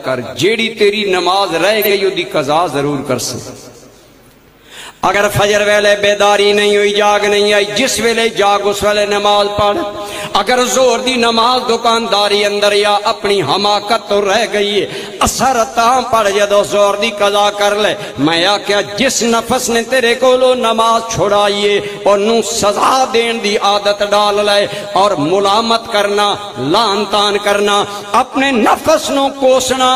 کر، جیڑی تیری نماز رہ گئی دی قضا ضرور کر سکتا۔ اگر فجر ویلے بیداری نہیں ہوئی، جاگ نہیں آئی، جس ویلے جاگ اس ویلے نماز پڑھ۔ اگر زور دی نماز دکانداری اندر یا اپنی حماقت تو رہ گئی ہے، اثر تاں پڑھ جدو زور دی قضا کر لے۔ میں آکھیا جس نفس نے تیرے کولو نماز چھڑائیے انہوں سزا دین دی عادت ڈال لے، اور ملامت کرنا، لان تان کرنا، اپنے نفس نو کوسنا،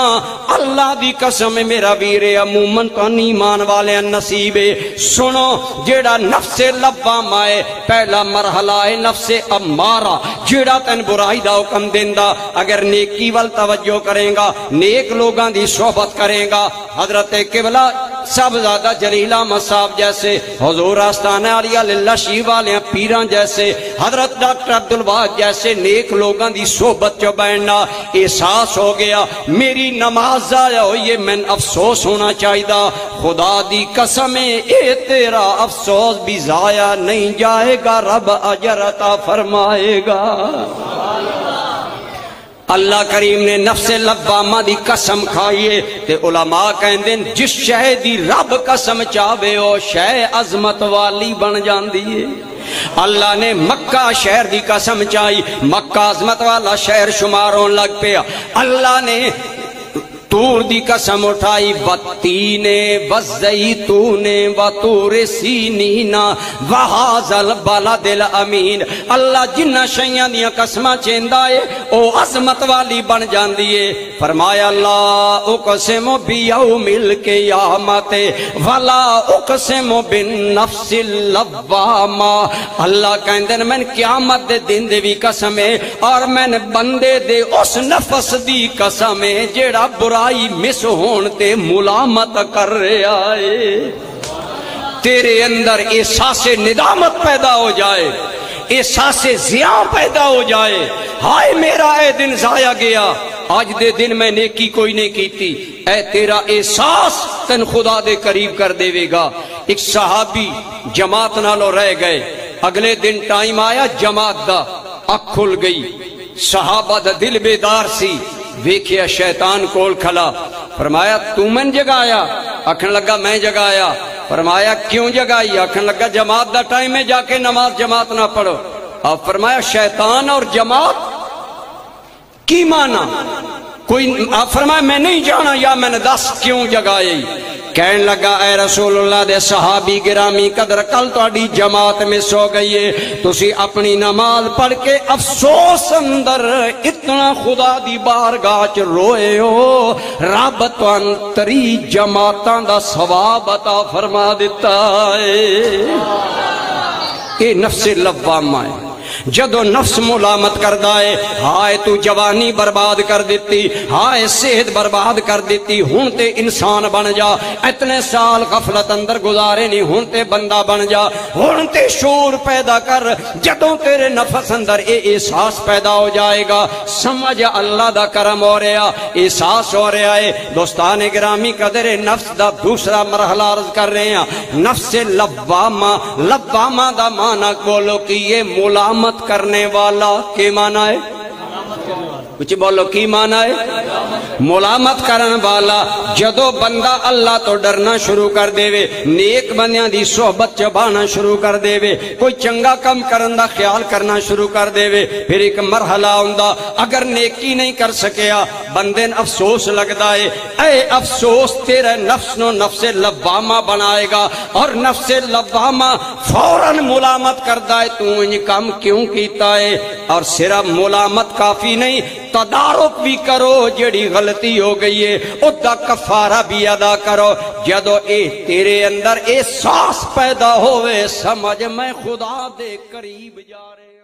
اللہ دی قسم میرا ویرے عموماً تو ایمان والے نصیبے۔ سنو، جیڑا نفس لوامہ ہے، پہلا مرحلہ ہے نفس امارہ، جیڑا تن برائی دا حکم دیندہ، اگر نیکی وال توجہ کریں گا، نیک لوگاں دی صحبت کریں گا، حضرت قبلہ سب زیادہ جلیل احمد صاحب جیسے، حضور آستانہ علیہ للہ شیع والے پیران جیسے، حضرت ڈاکٹر عبدالواحد جیسے نیک لوگاں دی صحبت جو بیٹھنا، احساس ہو گیا میری نماز ضائع ہوئی ہے، میں افسوس ہونا چاہیے۔ خدا دی قسم اے تیرا افسوس بھی ضائع نہیں جائے گا، رب اجر عطا فرمائے گا۔ اللہ کریم نے نفس لوامہ دی قسم کھائیے، تے علماء کہندے جس شے دی رب قسم چاہے او شے عظمت والی بن جاندی ہے۔ اللہ نے مکہ شہر دی قسم چاہی، مکہ عظمت والا شہر شمار ہون لگ پیا۔ اللہ نے تور دی قسم اٹھائی، والتین والزیتون وطور سینین وہذا البلد الامین۔ اللہ جنہ شیاں دیاں قسمہ چیندا ہے او عظمت والی بن جاندی ہے۔ فرمایا لا اقسم بیوم القیامت ولا اقسم بالنفس اللوامہ۔ اللہ کہندے میں قیامت دے دن دے بھی قسم ہے، اور میں بندے دے اس نفس دی قسم ہے جیڑا برائی مس ہون تے ملامت کر رہا ہے۔ تیرے اندر احساس ندامت پیدا ہو جائے، احساس زیاں پیدا ہو جائے، ہائے میرا اے دن ضائع گیا، آج دے دن میں نیکی کوئی نہیں کیتی، اے تیرا احساس تن خدا دے قریب کر دے گا۔ ایک صحابی جماعت نالو رہ گئے، اگلے دن ٹائم آیا جماعت دا، اکھ کھل گئی، صحابہ دا دل بیدار سی، ویکھیا شیطان کول کھلا، فرمایا تو من جگایا؟ آکھن لگا میں جگایا۔ فرمایا کیوں جگائی؟ آکھن لگا جماعت دا ٹائم ہے، جا کے نماز جماعت نہ پڑھو۔ اب فرمایا شیطان اور جماعت کی مانا کوئی؟ آپ فرمایا میں نہیں جانا، یا میں نے دس کیوں جگائی؟ کہنے لگا اے رسول اللہ دے صحابی گرامی قدر، کل تہاڈی جماعت میں سو گئی ہے، تسی اپنی نماز پڑھ کے افسوس اندر اتنا خدا دی بارگاہ چ روئے ہو، رب تانوں تری جماعتاں دا ثواب عطا فرما دیتا ہے۔ یہ نفس لوامہ ہے۔ جدو نفس ملامت کردہ ہے، ہائے تو جوانی برباد کر دیتی، ہائے صحت برباد کر دیتی، ہون تے انسان بن جا، اتنے سال غفلت اندر گزارے نہیں، ہون تے بندہ بن جا، ہون تے شعور پیدا کر۔ جدو تیرے نفس اندر اے احساس پیدا ہو جائے گا، سمجھ اللہ دا کرم ہو رہا، احساس ہو رہا ہے۔ دوستان گرامی قدر نفس دا دوسرا مرحلہ عرض کر رہے ہیں، نفس لوامہ۔ لوامہ دا معنی بولو کہ یہ ملامت کرنے والا، کی معنی ہے؟ کچھ بولو کی معنی ہے؟ ملامت کرن والا۔ جدو بندہ اللہ تو ڈرنا شروع کر دے وے، نیک بندیاں دی صحبت چبانا شروع کر دے وے، کوئی چنگا کم کرن دا خیال کرنا شروع کر دے وے، پھر ایک مرحلہ ہوندا اگر نیکی نہیں کر سکیا بندے افسوس لگدا ہے۔ اے افسوس تیرے نفس نو نفس لوامہ بنائے گا، اور نفس لوامہ فوراً ملامت کردا ہے، تو انج کم کیوں کیتا ہے؟ اور صرف ملامت کافی نہیں، تدارک بھی کرو، جڑی غلطی ہو گئی ہے اس دا کفارہ بھی ادا کرو۔ جدو اے تیرے اندر احساس پیدا ہوئے، سمجھ میں خدا دے قریب جا رہے